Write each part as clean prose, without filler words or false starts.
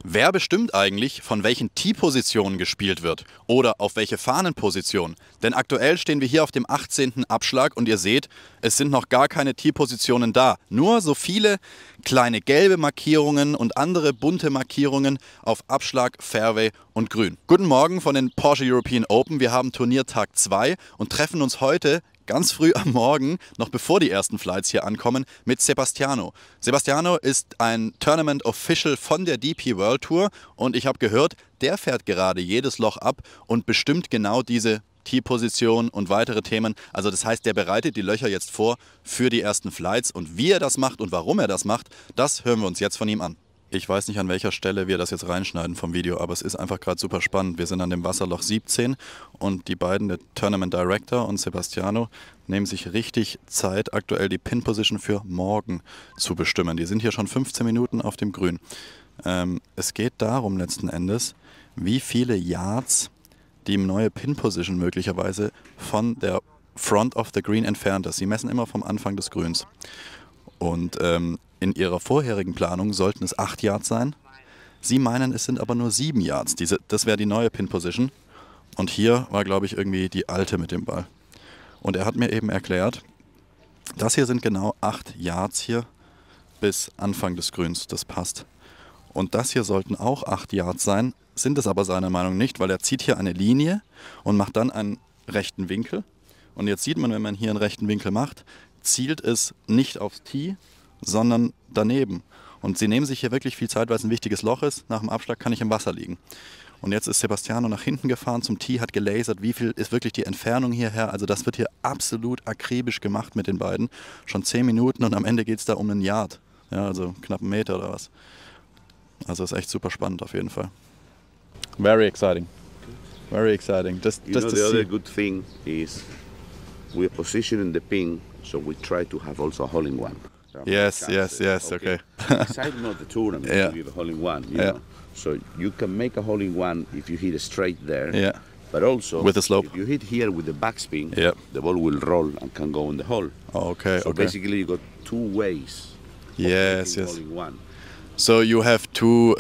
Wer bestimmt eigentlich, von welchen Tee-Positionen gespielt wird oder auf welche Fahnenposition? Denn aktuell stehen wir hier auf dem 18. Abschlag und ihr seht, es sind noch gar keine Tee-Positionen da. Nur so viele kleine gelbe Markierungen und andere bunte Markierungen auf Abschlag, Fairway und Grün. Guten Morgen von den Porsche European Open. Wir haben Turniertag 2 und treffen uns heute ganz früh am Morgen, noch bevor die ersten Flights hier ankommen, mit Sebastiano. Sebastiano ist ein Tournament Official von der DP World Tour und ich habe gehört, der fährt gerade jedes Loch ab und bestimmt genau diese Tee-Position und weitere Themen. Also das heißt, der bereitet die Löcher jetzt vor für die ersten Flights und wie er das macht und warum er das macht, das hören wir uns jetzt von ihm an. Ich weiß nicht, an welcher Stelle wir das jetzt reinschneiden vom Video, aber es ist einfach gerade super spannend. Wir sind an dem Wasserloch 17 und die beiden, der Tournament Director und Sebastiano, nehmen sich richtig Zeit, aktuell die Pin-Position für morgen zu bestimmen. Die sind hier schon 15 Minuten auf dem Grün. Es geht darum letzten Endes, wie viele Yards die neue Pin-Position möglicherweise von der Front of the Green entfernt ist. Sie messen immer vom Anfang des Grüns. Und in ihrer vorherigen Planung sollten es 8 Yards sein. Sie meinen, es sind aber nur 7 Yards. Das wäre die neue Pin-Position. Und hier war, glaube ich, irgendwie die alte mit dem Ball. Und er hat mir eben erklärt, das hier sind genau 8 Yards hier bis Anfang des Grüns. Das passt. Und das hier sollten auch 8 Yards sein, sind es aber seiner Meinung nicht, weil er zieht hier eine Linie und macht dann einen rechten Winkel. Und jetzt sieht man, wenn man hier einen rechten Winkel macht, zielt es nicht aufs Tee, sondern daneben. Und sie nehmen sich hier wirklich viel Zeit, weil es ein wichtiges Loch ist. Nach dem Abschlag kann ich im Wasser liegen. Und jetzt ist Sebastiano nach hinten gefahren zum Tee, hat gelasert, wie viel ist wirklich die Entfernung hierher. Also das wird hier absolut akribisch gemacht mit den beiden. Schon 10 Minuten und am Ende geht es da um einen Yard. Ja, also knapp einen Meter oder was. Also ist echt super spannend auf jeden Fall. Very exciting. Very exciting. Just the other good thing is we're positioning the pin, so we try to have also a hole-in-one. Yes, okay. Inside not the tournament, Yeah. you give a hole-in-one, you Yeah. know. So you can make a hole-in-one if you hit it straight there. Yeah. But also, With the slope. if you hit here with the backspin, Yeah. the ball will roll and can go in the hole. Oh, okay, So okay. basically you got 2 ways. Yes, yes. Hole-in-one. So you have two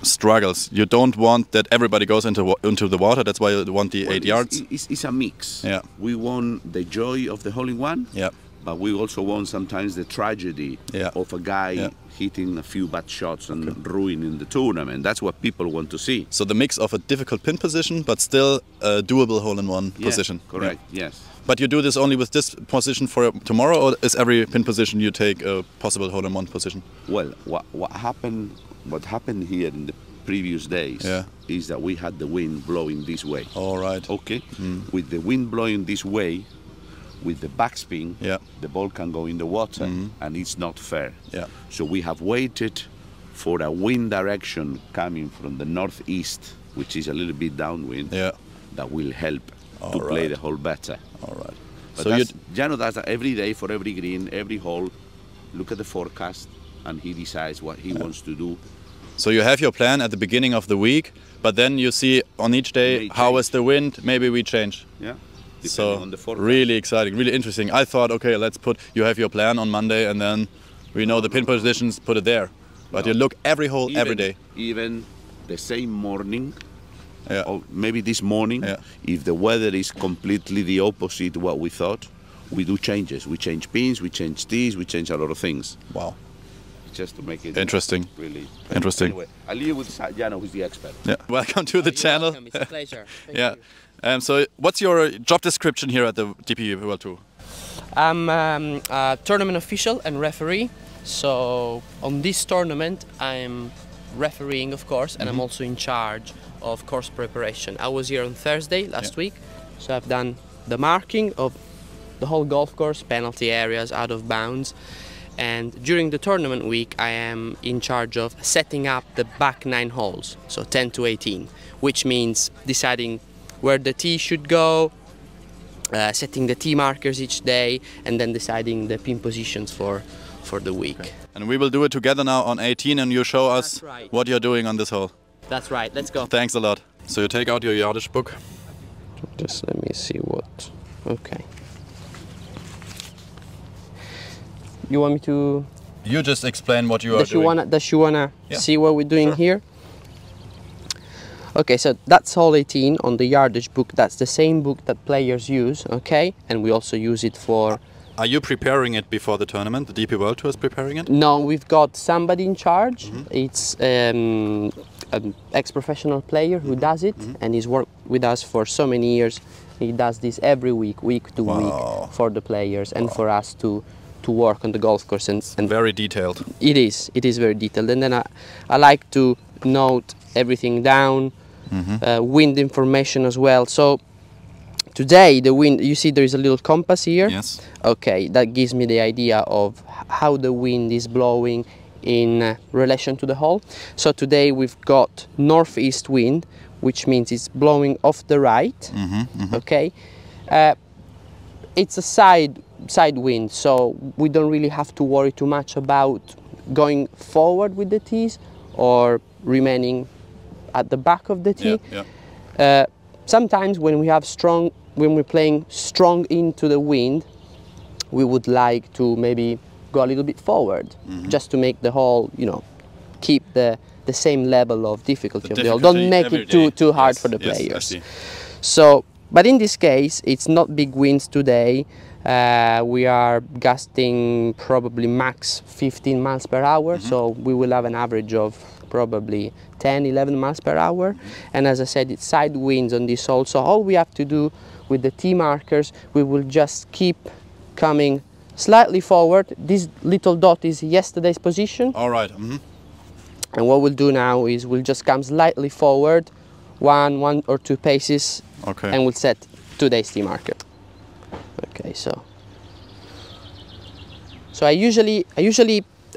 struggles. You don't want that everybody goes into the water. That's why you want the 8 yards. It's a mix. Yeah. We want the joy of the hole-in-one. Yeah. But we also want sometimes the tragedy Yeah. of a guy Yeah. hitting a few bad shots and ruining the tournament. That's what people want to see. So the mix of a difficult pin position, but still a doable hole-in-one position. Correct, Yeah. yes. But you do this only with this position for tomorrow, or is every pin position you take a possible hole-in-one position? Well, what happened here in the previous days Yeah. is that we had the wind blowing this way. All right. Okay? With the wind blowing this way, with the backspin, Yeah. the ball can go in the water and it's not fair. Yeah. So we have waited for a wind direction coming from the northeast, which is a little bit downwind, Yeah. that will help All to play right. the hole better. All right. But So you Jano does that every day for every green, every hole. Look at the forecast and he decides what he wants to do. So you have your plan at the beginning of the week, but then you see on each day May how change. is the wind. Maybe we change. Yeah. Depending So on the forecast. really exciting, really interesting. I thought, okay, you have your plan on Monday, and then we know the pin positions, put it there. But you look every hole every day. Even the same morning, Yeah. or maybe this morning, Yeah. if the weather is completely the opposite what we thought, we do changes. We change pins, we change tees, we change a lot of things. Wow. Just to make it Interesting. really Interesting. Anyway, I'll leave you with Jano, who's the expert. Yeah. Welcome to the channel. Welcome. It's a pleasure. Thank Yeah. you. So what's your job description here at the DP World Tour? I'm a tournament official and referee. So on this tournament, I'm refereeing, of course, and I'm also in charge of course preparation. I was here on Thursday last week, so I've done the marking of the whole golf course, penalty areas, out of bounds. And during the tournament week, I am in charge of setting up the back 9 holes, so 10 to 18, which means deciding where the tee should go, setting the tee markers each day, and then deciding the pin positions for the week. Okay. And we will do it together now on 18, and you show us That's right. what you're doing on this hole. That's right, let's go. Thanks a lot. So you take out your yardage book. Just let me see what, okay. You want me to, You just explain what you are does doing. you wanna Yeah. see what we're doing Sure. here? Okay, so that's hole 18 on the yardage book. That's the same book that players use, okay? And we also use it for... Are you preparing it before the tournament? The DP World Tour is preparing it? No, we've got somebody in charge. It's an ex-professional player who does it, and he's worked with us for so many years. He does this every week, week to week, for the players and for us to work on the golf course. And Very detailed. it is very detailed. And then I like to note everything down, wind information as well. So today the wind, you see there is a little compass here. Yes. Okay, that gives me the idea of how the wind is blowing in relation to the hole. So today we've got northeast wind, which means it's blowing off the right. Okay, it's a side wind, so we don't really have to worry too much about going forward with the tees or remaining at the back of the tee. Sometimes when we're playing strong into the wind, we would like to maybe go a little bit forward, just to make the hole, you know, keep the same level of difficulty of the hole. Don't make it too hard for the players. So, but in this case, it's not big winds today. We are gusting probably max 15 miles per hour, so we will have an average of probably 10-11 miles per hour. And as I said, it's side winds on this hole, so all we have to do with the tee markers, we will just keep coming slightly forward. This little dot is yesterday's position. All right. And what we'll do now is we'll just come slightly forward, one or two paces, and we'll set today's tee marker. Okay, so I usually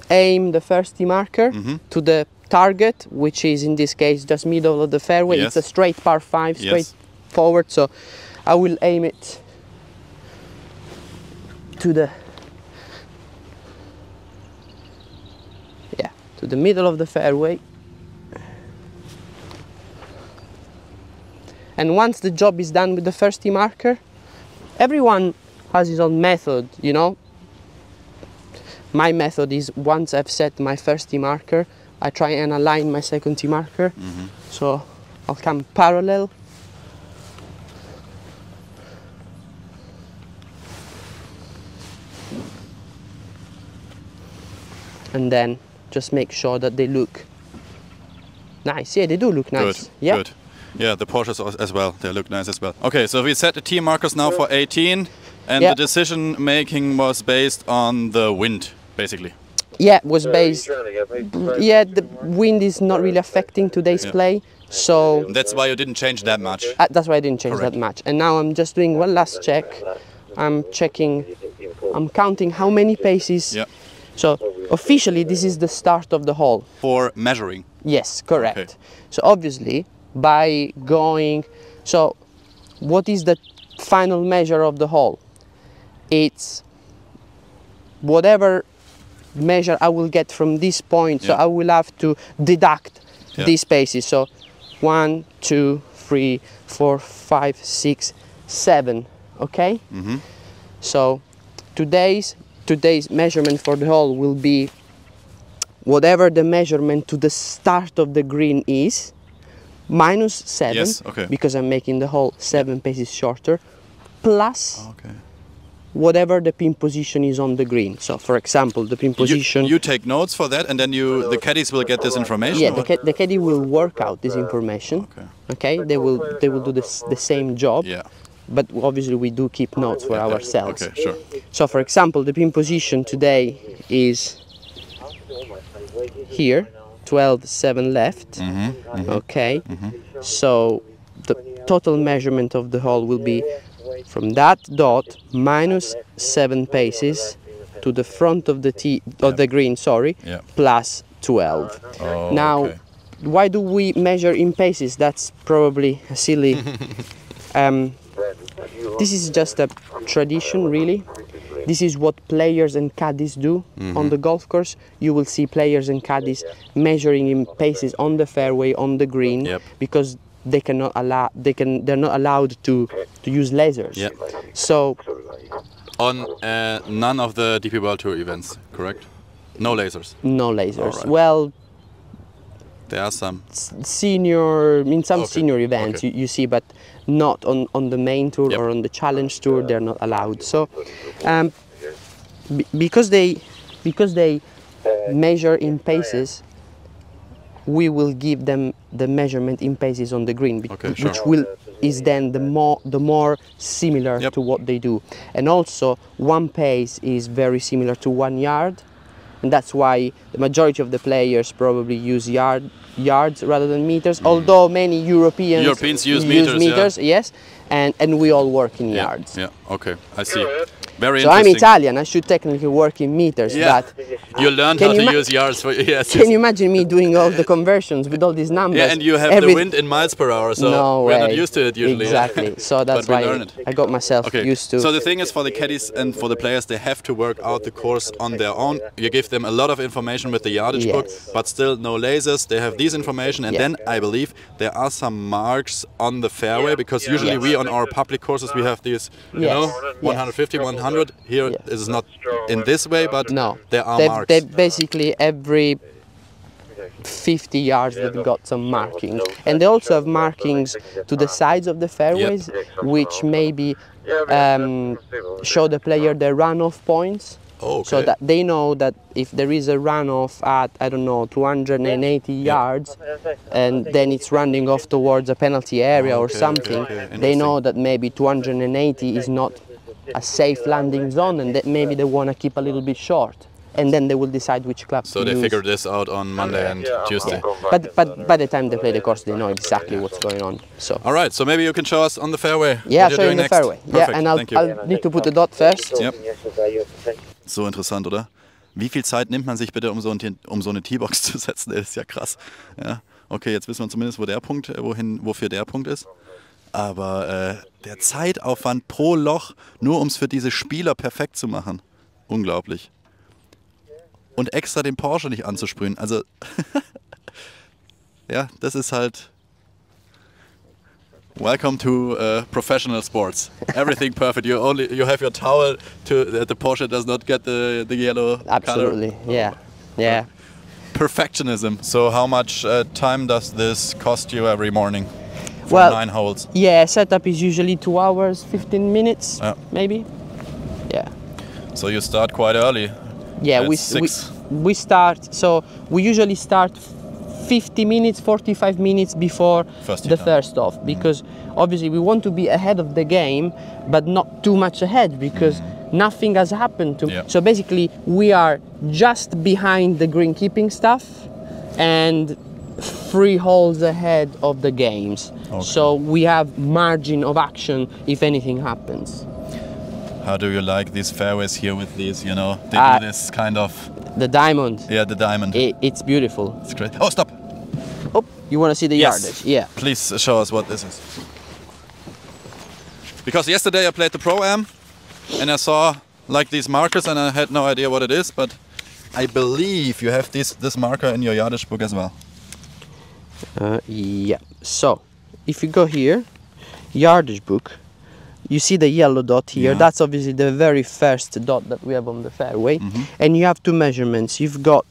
aim the first tee marker to the target, which is in this case just middle of the fairway. It's a straight par 5, straight forward. So I will aim it to the middle of the fairway. And once the job is done with the first tee marker, everyone has his own method, you know. My method is, once I've set my first tee marker, I try and align my second tee marker. So I'll come parallel. And then just make sure that they look nice. Yeah, they do look nice. Good. Yeah, the Porsches as well, they look nice as well. Okay, so we set the tee markers now for 18, and the decision making was based on the wind, basically. Yeah, it was based. Yeah, the wind is not really affecting today's play, so that's why you didn't change that much. That's why I didn't change that much. And now I'm just doing one last check. I'm counting how many paces. Yeah. So officially this is the start of the hole. For measuring? Yes, correct. Okay. So obviously by going, so what is the final measure of the hole? It's whatever measure I will get from this point. So I will have to deduct these paces. So 1, 2, 3, 4, 5, 6, 7. Okay. So today's measurement for the hole will be whatever the measurement to the start of the green is, minus 7, because I'm making the hole 7 paces shorter, plus whatever the pin position is on the green. So for example, the pin position... You take notes for that, and then the caddies will get this information? Yeah, the caddy will work out this information. Okay, they will do the same job. Yeah. But obviously we do keep notes for ourselves. Okay, sure. So for example, the pin position today is here, 12, 7 left. Okay. So the total measurement of the hole will be from that dot minus 7 paces to the front of the tee of the green, plus 12. Now, why do we measure in paces? That's probably a silly. This is just a tradition, really. This is what players and caddies do on the golf course. You will see players and caddies measuring in paces on the fairway, on the green, because they cannot allow. They're not allowed to use lasers. So on none of the DP World Tour events, correct? No lasers. No lasers. Well, There are some senior, in some senior events you see, but not on the main tour or on the challenge tour. They're not allowed. So because they measure in paces, we will give them the measurement in paces on the green, which is then the more similar to what they do. And also, one pace is very similar to 1 yard, and that's why the majority of the players probably use yards rather than meters. Although many Europeans use meters, yes, and we all work in yards. Yeah. Okay. I see. Very so interesting. I'm Italian. I should technically work in meters, but you learned how to use yards. Can you imagine me doing all the conversions with all these numbers? Yeah, and you have the wind in miles per hour, so we're not used to it usually. Exactly. So that's why I got myself used to. So the thing is, for the caddies and for the players, they have to work out the course on their own. You give them a lot of information with the yardage book, but still no lasers. They have these information, and then I believe there are some marks on the fairway, because usually we on our public courses we have these, you know, 150, 100. Here it is not in this way, but there are marks. They basically every 50 yards they've got some markings, and they also have markings to the sides of the fairways, which maybe show the player their runoff points. So that they know that if there is a runoff at, I don't know, 280 yards, and then it's running off towards a penalty area or something, they know that maybe 280 is not a safe landing zone, and that maybe they want to keep a little bit short, and then they will decide which club so to use. They figure this out on Monday and Tuesday. But by the time they play the course, they know exactly what's going on. So. All right, so maybe you can show us on the fairway. Yeah, show you in the fairway. Perfect. Yeah, and I'll need to put the dot first. Yep. So interessant, oder? Wie viel Zeit nimmt man sich bitte, um so eine Teebox zu setzen? Das ist ja krass. Ja. Okay, jetzt wissen wir zumindest, wo der Punkt, wofür der Punkt ist. Aber der Zeitaufwand pro Loch, nur um es für diese Spieler perfekt zu machen, unglaublich. Und extra den Porsche nicht anzusprühen, also ja, das ist halt welcome to professional sports. Everything perfect. You have your towel to the Porsche does not get the yellow Absolutely, color. yeah. Perfectionism. So how much time does this cost you every morning? Well, 9 holes. Yeah, setup is usually 2 hours, 15 minutes, maybe. Yeah. So you start quite early. Yeah, we start. So we usually start 50 minutes, 45 minutes before the first off, because obviously we want to be ahead of the game, but not too much ahead, because nothing has happened to. So basically, we are just behind the greenkeeping stuff, and 3 holes ahead of the games. So we have margin of action if anything happens. How do you like these fairways here with these, you know, they do this kind of... The diamond. Yeah, the diamond. It's beautiful. It's great. Oh, stop! Oh, you want to see the yardage? Yeah. Please show us what this is. Because yesterday I played the Pro-Am and I saw like these markers and I had no idea what it is, but I believe you have this marker in your yardage book as well. Yeah. So, if you go here, yardage book, you see the yellow dot here. That's obviously the very first dot that we have on the fairway. And you have 2 measurements. You've got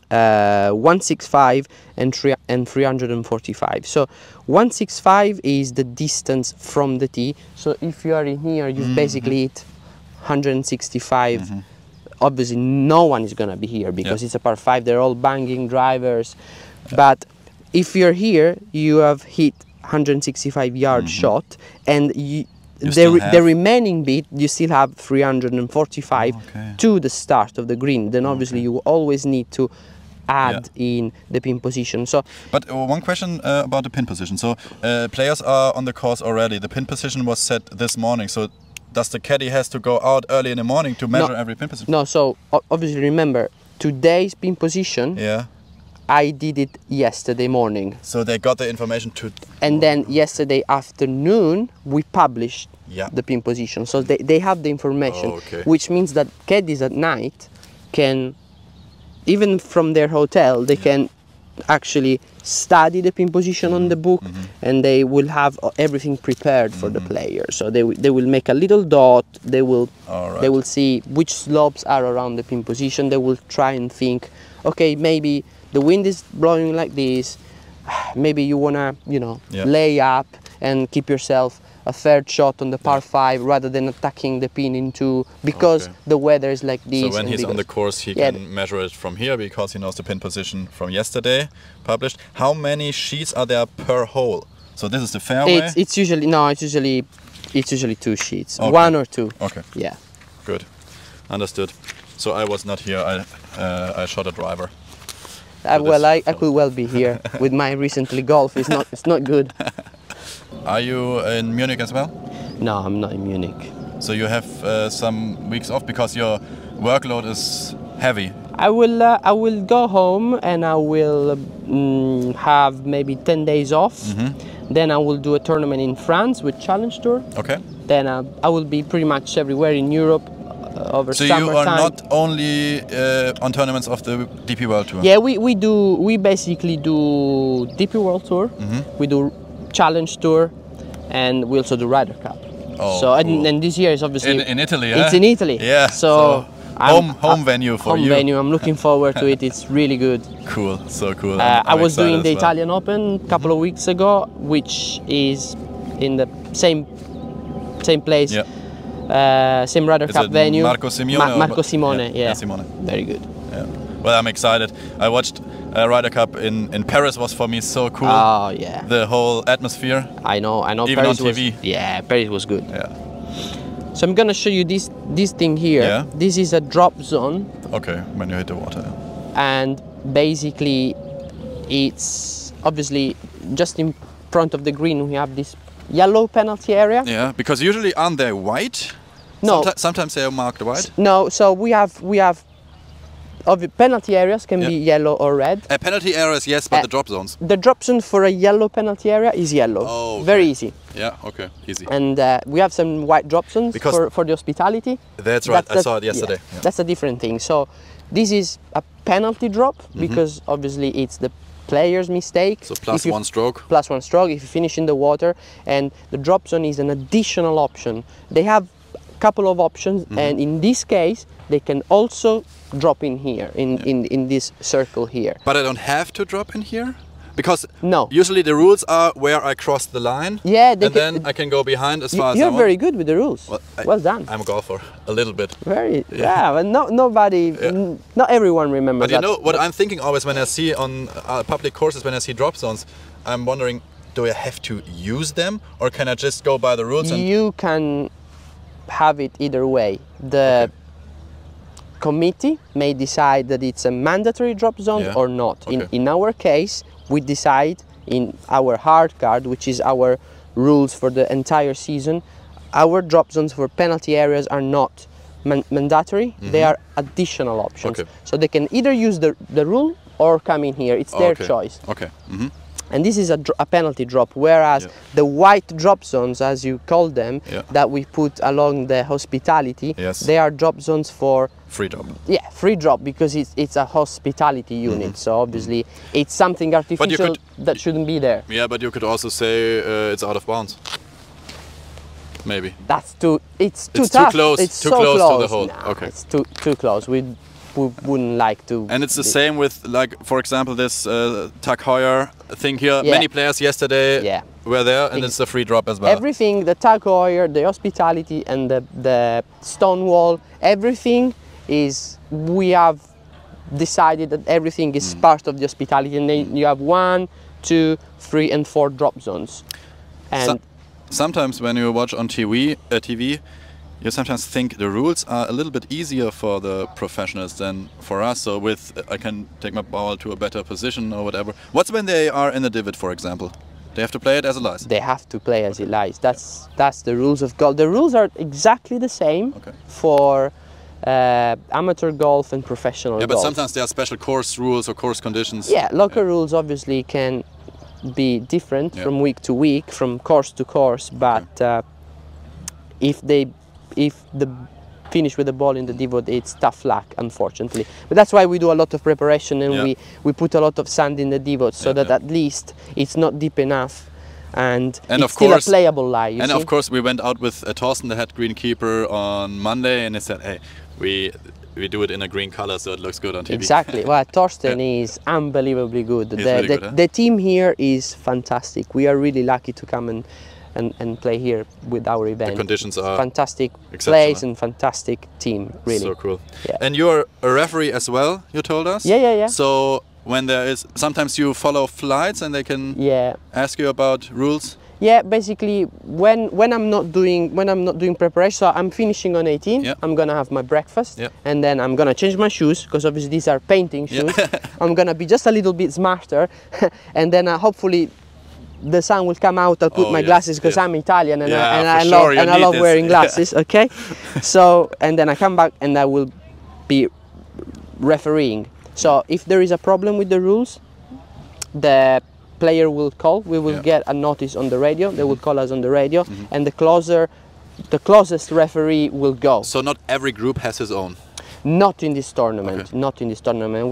165 and 345. So 165 is the distance from the tee. So if you are in here, you've basically hit 165. Obviously, no one is gonna be here because it's a par 5. They're all banging drivers. But if you're here, you have hit 165 yard shot, and the remaining bit you still have 345 to the start of the green. Then obviously you always need to add in the pin position. So, but one question about the pin position. So players are on the course already. The pin position was set this morning. So does the caddy has to go out early in the morning to measure every pin position? No. So obviously remember today's pin position. Yeah. I did it yesterday morning. So they got the information to... And then yesterday afternoon, we published the pin position. So they have the information, which means that caddies at night can, even from their hotel, they can actually study the pin position on the book, and they will have everything prepared for the player. So they will make a little dot, they will see which slopes are around the pin position, they will try and think, okay, maybe the wind is blowing like this, maybe you wanna, you know, Yeah. lay up and keep yourself a third shot on the par 5 rather than attacking the pin in 2 because Okay. the weather is like this. So when and he's on the because- course, he Yeah, can measure it from here because he knows the pin position from yesterday published. How many sheets are there per hole? So this is the fairway. it's usually it's usually 2 sheets, Okay. 1 or 2. Okay, Yeah. good, understood. So I was not here. I shot a driver. Well, this I could well be here with my recently golf. It's not good. Are you in Munich as well? No, I'm not in Munich. So you have some weeks off because your workload is heavy. I will go home and I will have maybe 10 days off. Mm-hmm. Then I will do a tournament in France with Challenge Tour. Okay. Then I will be pretty much everywhere in Europe over So summertime. you are not only on tournaments of the DP World Tour. Yeah, we basically do DP World Tour. Mm-hmm. We do Challenge Tour, and we also do Ryder Cup. Oh, so cool. and this year is obviously In Italy, It's huh? in Italy. Yeah. So home venue for home you. venue. I'm looking forward to it. It's really good. Cool, so cool. I was doing the excited as well. Italian Open a couple of weeks ago, which is in the same place, Yeah. same Ryder Is Cup it venue. Marco Simone or- Marco Simone, Yeah, yeah. Simone. Very good. Yeah. Well, I'm excited. I watched Ryder Cup in Paris. Was for me so cool. Oh yeah. The whole atmosphere. I know. Even Paris on TV. Yeah, Paris was good. Yeah. So I'm gonna show you this thing here. Yeah. This is a drop zone, Okay, when you hit the water. and basically it's obviously just in front of the green we have this yellow penalty area. Yeah, because usually aren't they white? No. Sometimes they are marked white. No, so we have penalty areas can be Yeah. yellow or red. Penalty areas, yes, but Uh, the drop zones. The drop zone for a yellow penalty area is yellow. Oh, okay. Very easy. Yeah, okay, easy. And we have some white drop zones Because- for the hospitality. That's right, I saw it yesterday. Yeah, Yeah. That's a different thing. So this is a penalty drop because obviously it's the player's mistake. So plus If you- 1 stroke. Plus 1 stroke if you finish in the water, and the drop zone is an additional option. They have a couple of options, and in this case they can also drop in here in this circle here. But I don't have to drop in here? Because No. usually the rules are where I cross the line. Yeah, they and can- then I can go behind as far as I You're want. very good with the rules. Well done. I'm a golfer, a little bit. Very, yeah, but not everyone remembers But you that. know what I'm thinking always when I see on public courses, when I see drop zones, I'm wondering, do I have to use them or can I just go by the rules? And You can have it either way. The committee may decide that it's a mandatory drop zone Yeah. or not. Okay. In our case, we decide in our hard card, which is our rules for the entire season, our drop zones for penalty areas are not mandatory. They are additional options. Okay. So they can either use the rule or come in here. It's their Okay. choice. Okay. Mm-hmm. And this is a penalty drop, whereas Yeah. the white drop zones, as you call them, Yeah. that we put along the hospitality, Yes. they are drop zones for Free drop. free drop because it's a hospitality unit. So obviously it's something artificial that shouldn't be there. Yeah, but you could also say it's out of bounds. Maybe. It's too It's too tough. close- It's too so close to the close. hole. Nah, Okay. it's too close. We wouldn't like to. And it's the same with, like, for example, this Tag Heuer thing here. Yeah. Many players yesterday Yeah. were there, and it's a free drop as well. Everything, the tag heuer, the hospitality, and the stone wall, everything is, we have decided that everything is part of the hospitality, and then you have 1, 2, 3, and 4 drop zones. And Sometimes when you watch on TV, you sometimes think the rules are a little bit easier for the professionals than for us. So with I can take my ball to a better position or whatever. What's when they are in the divot, for example? They have to play it as it lies. they have to play as it lies. That's the rules of golf. The rules are exactly the same Okay. for amateur golf and professional Yeah, golf. but sometimes there are special course rules or course conditions. Yeah, local rules obviously can be different Yeah. from week to week, from course to course, but if the finish with the ball in the divot, it's tough luck, unfortunately. But that's why we do a lot of preparation, and Yeah. we put a lot of sand in the divot so Yeah, that yeah. at least it's not deep enough, and And it's of still course- a playable lie. You And see? of course, we went out with Thorsten, the head greenkeeper, on Monday, and he said, "Hey, we we do it in a green color, so it looks good on TV. Exactly. Well, Torsten is unbelievably good. Really good, huh? The team here is fantastic. We are really lucky to come and play here with our event. The conditions are fantastic exceptional. place and fantastic team, really. So cool. Yeah. And you're a referee as well, you told us? Yeah. So when there is, sometimes you follow flights and they can ask you about rules? Yeah, basically when I'm not doing preparation, so I'm finishing on 18, I'm gonna have my breakfast, and then I'm gonna change my shoes, because obviously these are painting shoes. I'm gonna be just a little bit smarter, and then hopefully the sun will come out. I'll put my glasses, because I'm Italian and I love wearing glasses. Okay, so and then I come back and I will be refereeing. So if there is a problem with the rules, the player will call. We will get a notice on the radio. They will call us on the radio, and the closest referee will go. So not every group has his own. Not in this tournament. Okay. Not in this tournament.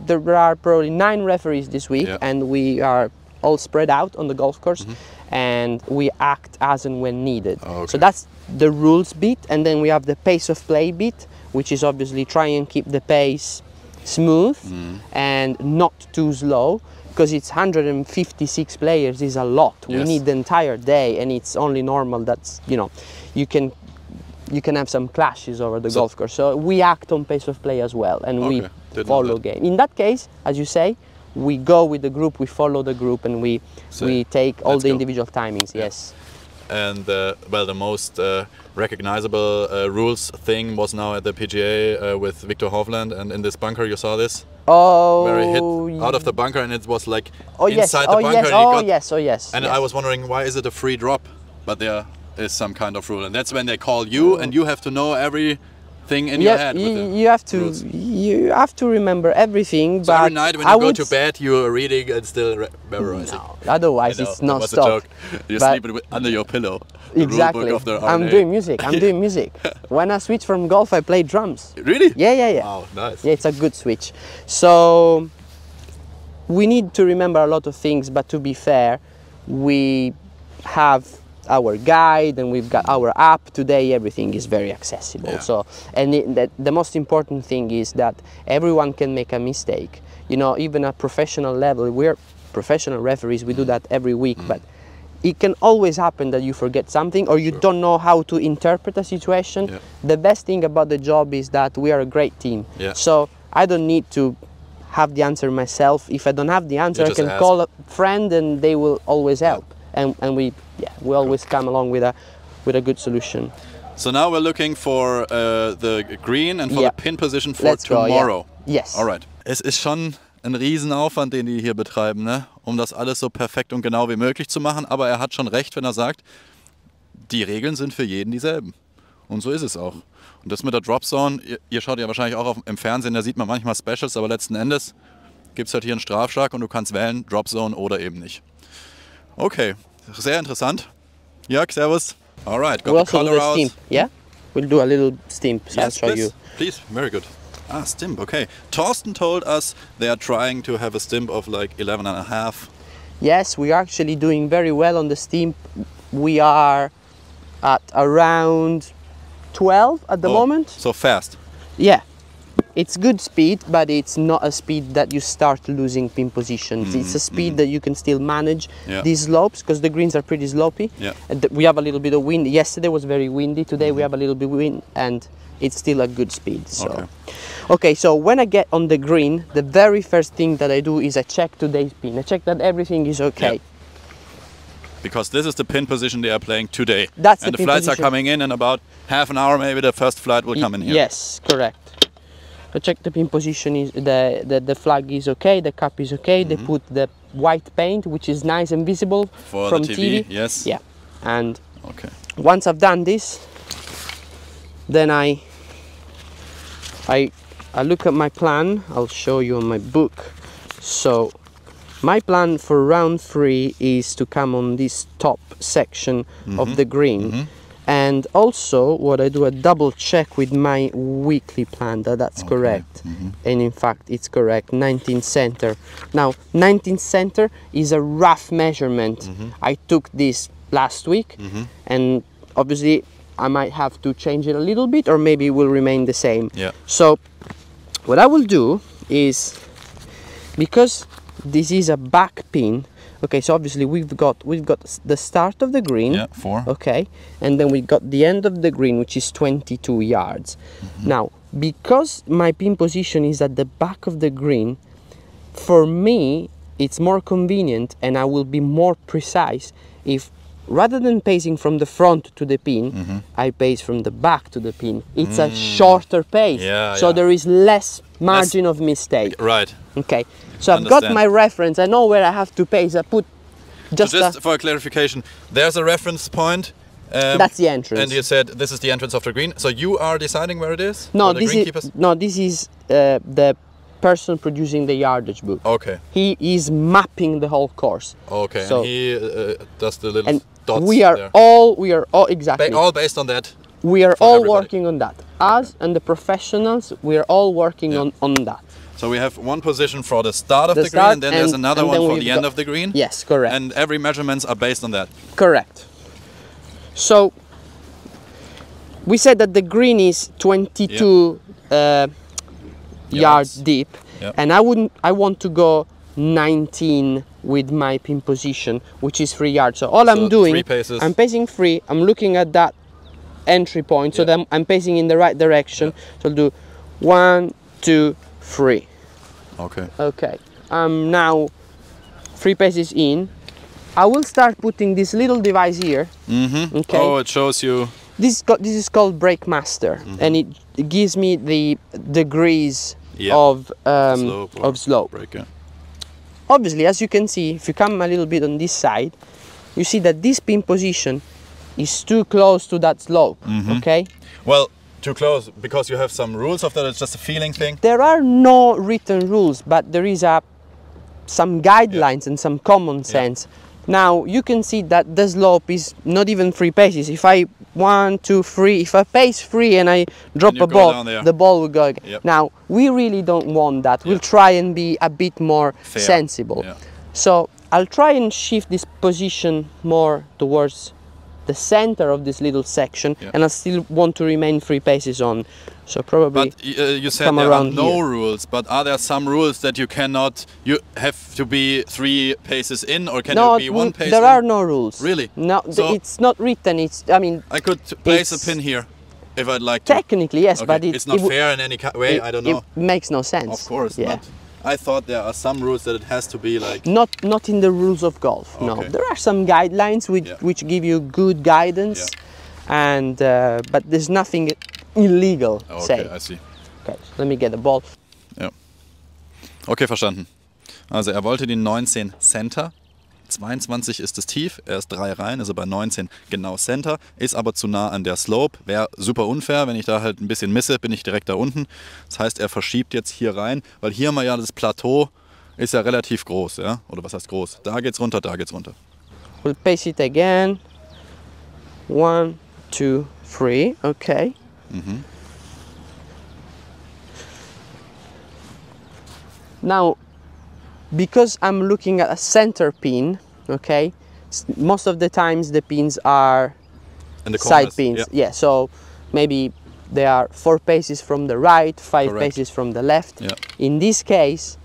There are probably 9 referees this week, and we are all spread out on the golf course, and we act as and when needed. Okay. So that's the rules bit, and then we have the pace of play bit, which is obviously try and keep the pace smooth and not too slow, because it's 156 players is a lot. We need the entire day, and it's only normal that you can have some clashes over the golf course. So we act on pace of play as well, and we follow game. In that case, as you say, we go with the group, we follow the group, and we take all the individual timings. Yes. And well, the most recognizable rules thing was now at the PGA with Victor Hovland, and in this bunker you saw this. Oh, where he hit out of the bunker, and it was like inside the bunker. Yes. Yes. And I was wondering, why is it a free drop? But there is some kind of rule, and that's when they call you, and you have to know everything in your head. You have to remember everything. So but every night when you go to bed, you are reading and still memorizing. No, otherwise it's not stop. stop. You're sleeping under your pillow. Exactly. I'm doing music. When I switch from golf, I play drums. Really? Yeah. Wow, nice. Yeah, it's a good switch. So we need to remember a lot of things, but to be fair, we have our guide and we've got our app. Today everything is very accessible. So, and the most important thing is that everyone can make a mistake. Even at professional level, we're professional referees, we do that every week, but it can always happen that you forget something, or you don't know how to interpret a situation. The best thing about the job is that we are a great team. So I don't need to have the answer myself. If I don't have the answer, I can call a friend and they will always help. And we always come along with a good solution. So now we're looking for the green and for the pin position for tomorrow. Yes. Alright. Es ist schon ein Riesenaufwand, den die hier betreiben, ne? Um das alles so perfekt und genau wie möglich zu machen. Aber er hat schon recht, wenn er sagt, die Regeln sind für jeden dieselben. Und so ist es auch. Und das mit der Dropzone, ihr schaut ja wahrscheinlich auch im Fernsehen, da sieht man manchmal Specials, aber letzten Endes gibt es halt hier einen Strafschlag und du kannst wählen, Dropzone oder eben nicht. Okay, sehr interessant. Jörg, servus. Alright, got the color out. Stimp, yeah? We'll do a little stimp, so I'll show you. Please, very good. Ah, stimp, okay. Torsten told us they are trying to have a stimp of like 11.5. Yes, we are actually doing very well on the stimp. We are at around 12 at the moment. So fast. Yeah. It's good speed, but it's not a speed that you start losing pin positions. It's a speed that you can still manage these slopes, because the greens are pretty slopey. We have a little bit of wind. Yesterday was very windy. Today we have a little bit of wind, and it's still a good speed. So, okay, so when I get on the green, the very first thing that I do is I check today's pin. I check that everything is okay. Because this is the pin position they are playing today. That's and the flights are coming in about half an hour, maybe the first flight will come in here. Yes, correct. I check the pin position, is the flag is okay, the cap is okay. They put the white paint, which is nice and visible for from the TV. Yes. Yeah, and once I've done this, then I look at my plan. I'll show you on my book. So my plan for round 3 is to come on this top section of the green. And also what I do, I double check with my weekly plan that that's correct. And in fact it's correct, 19 center. Now 19 center is a rough measurement. I took this last week and obviously I might have to change it a little bit, or maybe it will remain the same. Yeah. So what I will do is, because this is a back pin, okay, so obviously we've got the start of the green, Yeah, 4. okay, and then we got the end of the green, which is 22 yards. Now, because my pin position is at the back of the green, for me it's more convenient and I will be more precise if, rather than pacing from the front to the pin, I pace from the back to the pin. It's a shorter pace, so there is less margin of mistake. Right. Okay, so I've got my reference, I know where I have to pace. I put just, so just for clarification, there's a reference point. That's the entrance. And you said this is the entrance of the green, so you are deciding where it is? No, this is the person producing the yardage book. Okay. He is mapping the whole course. Okay, so, and he does the little and dots we are there. all exactly. All based on that. We are all working on that. Us and the professionals, we are all working on that. So we have one position for the start of the green, and then there's another one for the end of the green. Yes, correct. And every measurements are based on that. Correct. So we said that the green is 22 yards deep, and I want to go 19 with my pin position, which is 3 yards. So all I'm doing, 3 paces. I'm pacing 3. I'm looking at that entry point, so that I'm pacing in the right direction. So I'll do 1, 2, 3. Okay. Okay. Now 3 paces in. I will start putting this little device here. Okay. Oh, it shows you. This is called Brake Master, and it gives me the degrees of slope. Break, Obviously, as you can see, if you come a little bit on this side, you see that this pin position is too close to that slope. Okay. Well, too close because you have some rules of that. It's just a feeling thing. There are no written rules, but there is some guidelines and some common sense. Now you can see that the slope is not even 3 paces. If I 1, 2, 3, if I pace 3 and I drop a ball, the ball will go again. Now we really don't want that. We'll try and be a bit more sensible. So I'll try and shift this position more towards the center of this little section, and I still want to remain 3 paces on. So probably. But you said there are no rules. But are there some rules that you cannot? You have to be 3 paces in, or can you be 1 pace? There are no rules. Really? No, so it's not written. I could place a pin here, if I'd like to. Technically, yes, but it's not fair in any way. I don't know. It makes no sense. Of course, but I thought there are some rules that it has to be like. Not in the rules of golf. No, there are some guidelines which give you good guidance, and but there's nothing illegal. Okay, I see. Okay, so let me get the ball. Ja. Okay, verstanden. Also er wollte die 19 Center. 22 ist das Tief, er ist 3 rein, also bei 19 genau Center, ist aber zu nah an der Slope, wäre super unfair, wenn ich da halt ein bisschen misse, bin ich direkt da unten. Das heißt, er verschiebt jetzt hier rein, weil hier mal ja das Plateau ist ja relativ groß, ja? Oder was heißt groß? Da geht's runter, da geht's runter. We'll pace it again. 1, 2, 3, okay. Now, because I'm looking at a center pin, okay, most of the times the pins are side pins. Yeah, so maybe they are 4 paces from the right, 5 paces from the left. In this case,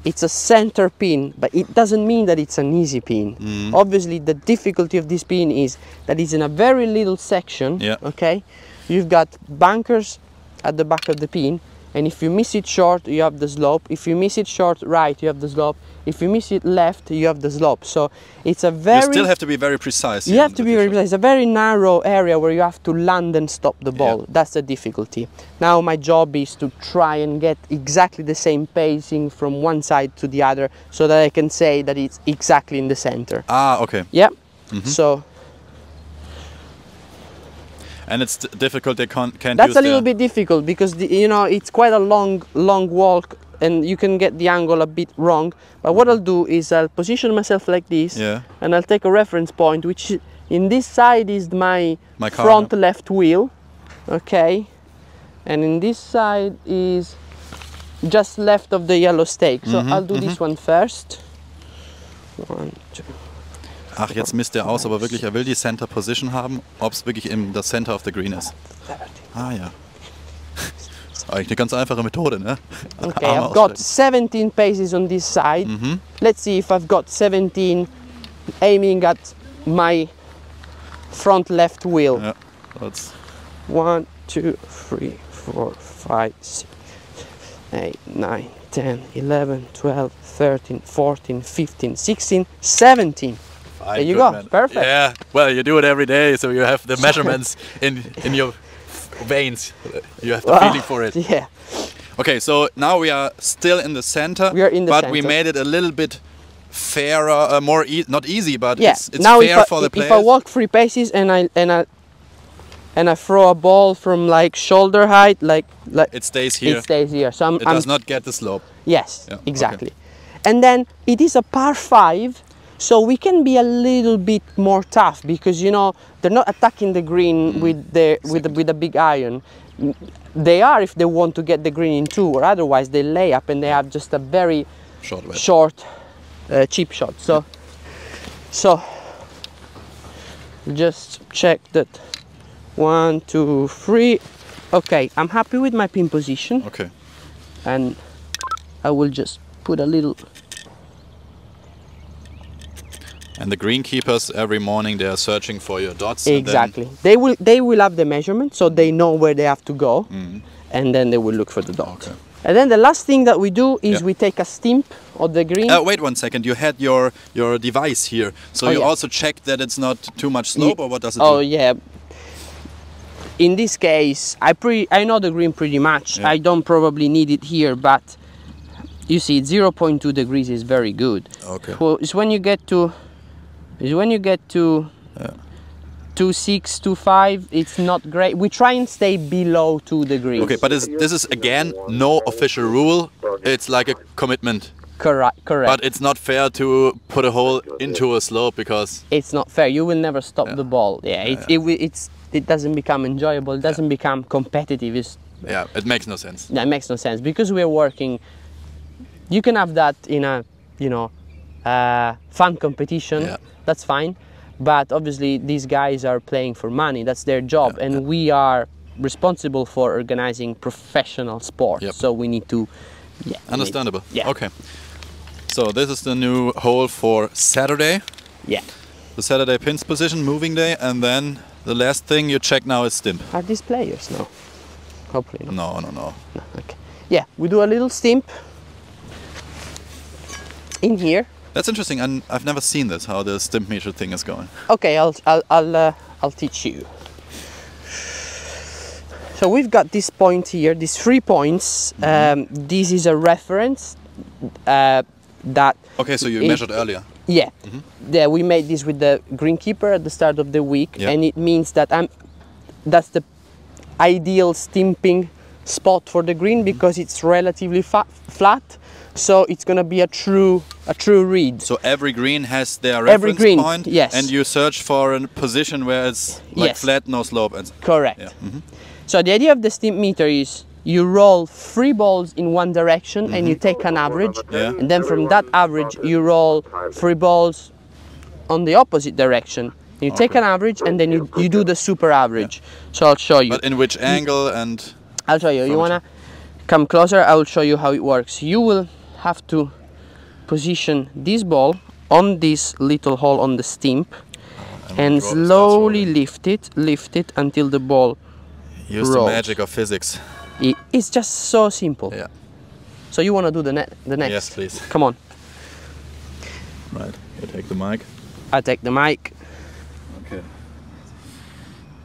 it's a center pin, but it doesn't mean that it's an easy pin. Obviously, the difficulty of this pin is that it's in a very little section, okay? You've got bunkers at the back of the pin, and if you miss it short, you have the slope. If you miss it short right, you have the slope. If you miss it left, you have the slope. So it's a very... You still have to be very precise. You have to be very precise. It's a very narrow area where you have to land and stop the ball. That's the difficulty. Now my job is to try and get exactly the same pacing from one side to the other, so that I can say that it's exactly in the center. Ah, okay. Yeah. So... And it's difficult, they can't That's use a little bit difficult because, it's quite a long walk and you can get the angle a bit wrong. But what I'll do is I'll position myself like this, and I'll take a reference point, which in this side is my front left wheel, okay? And in this side is just left of the yellow stake. So I'll do this one first. 1, 2. Ach, jetzt misst er aus, aber wirklich, er will die Center Position haben, ob es wirklich in der Center of the Green ist. Ah ja. Eigentlich eine ganz einfache Methode, ne? Okay, I've got 17 paces on this side. Let's see if I've got 17 aiming at my front left wheel. Ja, that's 1, 2, 3, 4, 5, 6, 8, 9, 10, 11, 12, 13, 14, 15, 16, 17. fine, There you good go, man. perfect. Yeah, well, you do it every day, so you have the measurements in your veins. You have the feeling for it. Yeah. Okay, so now we are still in the center, We are in the but we center. made it a little bit fairer, more not easy, but Yeah. it's Now fair for the if players. I walk 3 paces and I throw a ball from like shoulder height, like it stays here. it stays here. So It does not get the slope. Yes, Yeah, exactly. And then it is a par 5, so we can be a little bit more tough because, you know, they're not attacking the green with a big iron. They are if they want to get the green in 2, or otherwise they lay up and they have just a very Short wedge. short chip shot. So just check that. 1, 2, 3. Okay, I'm happy with my pin position, Okay. and I will just put a little. And the greenkeepers every morning they are searching for your dots. Exactly. They will have the measurement, so they know where they have to go, and then they will look for the dot. Okay. And then the last thing that we do is Yeah. we take a stimp of the green. Wait 1 second. You had your device here, so you yeah. also checked that it's not too much slope, or what does it Oh do? yeah. In this case, I know the green pretty much. Yeah. I don't probably need it here, but you see, 0.2 degrees is very good. Okay. Well, it's when you get to 2.6, 2.5, it's not great. We try and stay below 2 degrees. Okay, but this is again no official rule. It's like a commitment. Correct. But it's not fair to put a hole into a slope because It's not fair. You will never stop the ball. Yeah, it doesn't become enjoyable. It doesn't become competitive. it makes no sense. That makes no sense because we are working. You can have that in a fun competition. Yeah. That's fine, but obviously these guys are playing for money. That's their job, and we are responsible for organizing professional sport. Yep. So we need to. Yeah. Understandable. Yeah. Okay. So this is the new hole for Saturday. Yeah. The Saturday pins position, moving day, and then the last thing you check now is stimp. Are these players? No. Hopefully not. No. No. Okay. Yeah, we do a little stimp in here. That's interesting, and I've never seen this, how the stimp meter thing is going. Okay, I'll teach you. So we've got this point here, these 3 points. This is a reference that. Okay, so you it- measured earlier. Yeah, yeah. We made this with the greenkeeper at the start of the week, Yeah. and it means that that's the ideal stimping spot for the green because it's relatively flat. So it's gonna be a true read. So every green has their Every reference green, point, yes. and you search for a position where it's like Yes. flat, no slope. And Correct. Yeah. So the idea of the stimp meter is you roll 3 balls in one direction and you take an average, Yeah. and then from that average you roll 3 balls on the opposite direction. You take an average and then you do the super average. So I'll show you. But in which angle and... I'll show you. You wanna come closer? I will show you how it works. You will have to position this ball on this little hole on the stimp and drop, starts slowly lift it until the ball Use the rolls. magic of physics. It's just so simple. Yeah. So you want to do the next? Yes, please. Come on. Right. You take the mic. I take the mic.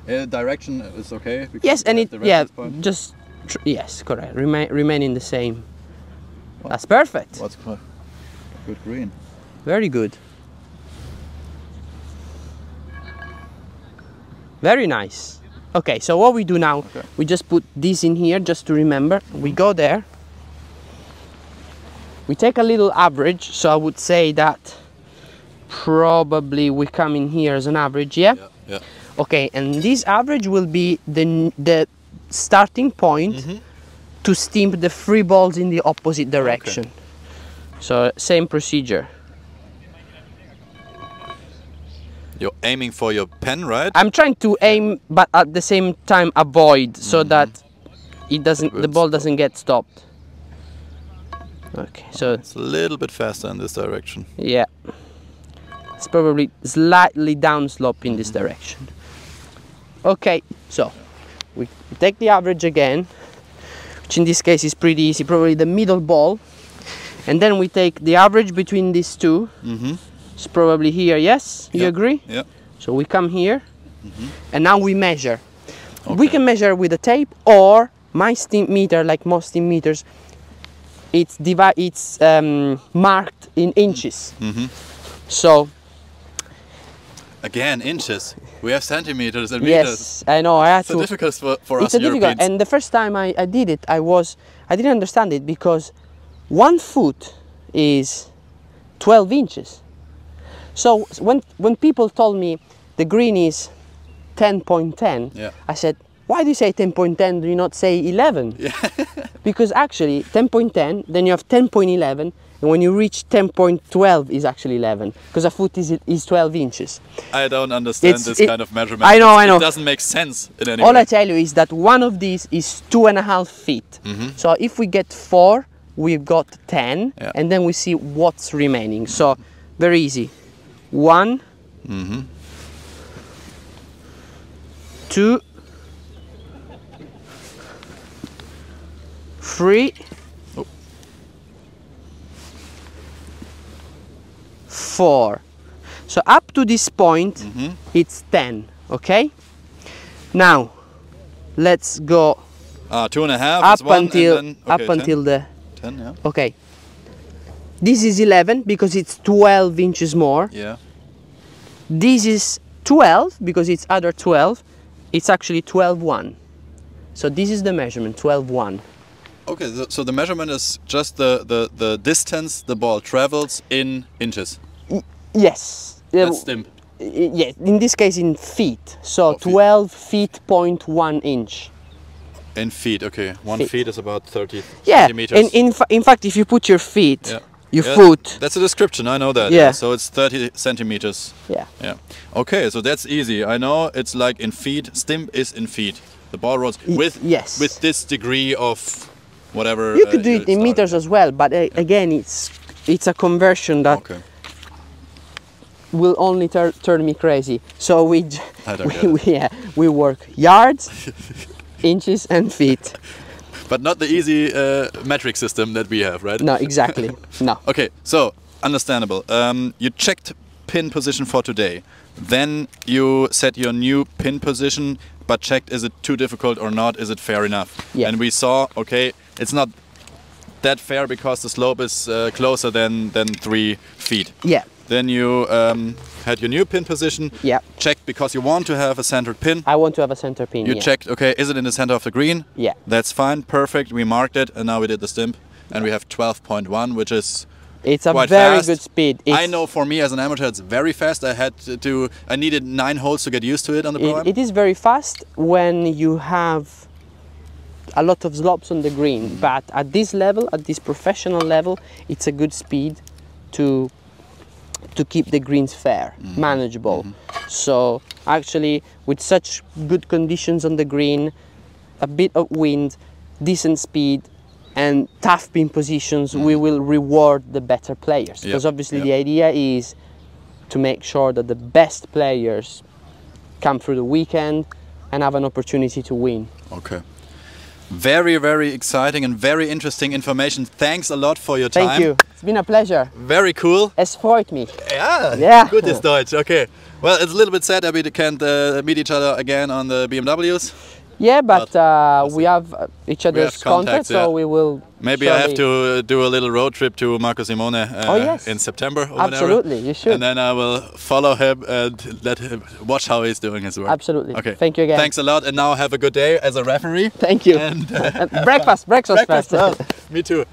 Okay. Direction is okay? Because Yes, and you it have the reference point? just yes, correct. Remain in the same. That's perfect. What's good green? Very good. Very nice. Okay, so what we do now, we just put this in here just to remember. We go there. We take a little average, so I would say that probably we come in here as an average, yeah? Yeah. Okay, and this average will be the starting point to stimp the 3 balls in the opposite direction. So same procedure. You're aiming for your pen, right? I'm trying to aim, but at the same time avoid, so that it doesn't, the ball doesn't get stopped. Okay, so It's a little bit faster in this direction. yeah, it's probably slightly downslope in this direction. Okay, so we take the average again, which in this case is pretty easy, probably the middle ball, and then we take the average between these two. It's probably here. Yes, you agree? Yeah. So we come here, and now we measure. We can measure with a tape, or my steam meter, like most steam meters, it's marked in inches. So again, inches. We have centimeters and meters. yes, I know. I had It's a to. difficult for us It's a difficult, Europeans. and the first time I did it, I didn't understand it, because 1 foot is 12 inches. So when people told me the green is 10.10, Yeah. I said, why do you say 10.10? Do you not say 11? Yeah. Because actually 10.10, then you have 10.11, and when you reach 10.12 is actually 11, because a foot is 12 inches. I don't understand this kind of measurement. I know. It doesn't make sense in any All way. I tell you is that one of these is 2.5 feet. So if we get 4, we've got 10, Yeah. and then we see what's remaining. So very easy. 1, 2, 3, 4. So up to this point, it's 10. Okay. Now, let's go 2.5 up is 1 until and then, okay, 10. until the. 10, yeah. Okay. This is 11 because it's 12 inches more. Yeah. This is 12 because it's other 12. It's actually 12.1. So this is the measurement, 12.1. Okay, so the measurement is just the distance the ball travels in inches. Yes. That's stimp. Yeah, in this case in feet. So Oh, feet. 12 feet point 1 inch. In feet, okay. 1 Feet. feet is about 30 Yeah, centimeters. and in fact, if you put your feet, Yeah. your Yeah, foot, That's a description, I know that. Yeah. So it's 30 centimeters. yeah. Yeah. Okay, so that's easy. I know it's like in feet. Stimp is in feet. The ball rolls with yes. with this degree of whatever. You could do it in start. meters as well, but again, it's a conversion that Okay. will only turn me crazy. So I don't get it. we work yards, inches, and feet. But not the easy metric system that we have, right? No, exactly. No. Okay, so understandable. You checked pin position for today. Then you set your new pin position, but checked is it too difficult or not? Is it fair enough? Yeah. And we saw, okay, it's not that fair because the slope is closer than 3 feet. Yeah. Then you had your new pin position. Yeah. Checked because you want to have a centered pin. I want to have a center pin. You yeah. checked, okay, is it in the center of the green? Yeah. That's fine, perfect. We marked it, and now we did the stimp, and we have 12.1, which is It's a quite very fast. good speed. I know for me as an amateur, it's very fast. I needed 9 holes to get used to it on the pro. It is very fast when you have a lot of slopes on the green, but at this level, at this professional level, it's a good speed to keep the greens fair, manageable. So actually, with such good conditions on the green, a bit of wind, decent speed, and tough pin positions, we will reward the better players. Because obviously the idea is to make sure that the best players come through the weekend and have an opportunity to win. Okay. Very, very exciting and very interesting information. Thanks a lot for your time. Thank you. It's been a pleasure. Very cool. Es freut mich. Yeah. Good is Deutsch. Okay. Well, it's a little bit sad that we can't meet each other again on the BMWs. Yeah, but we have each other's contacts, contact, so we will. Maybe I have to do a little road trip to Marco Simone in September or Absolutely, whenever. you should. And then I will follow him and let him watch how he's doing his work. Absolutely. Okay. Thank you again. Thanks a lot, and now have a good day as a referee. Thank you. And breakfast breakfast. first. Me too.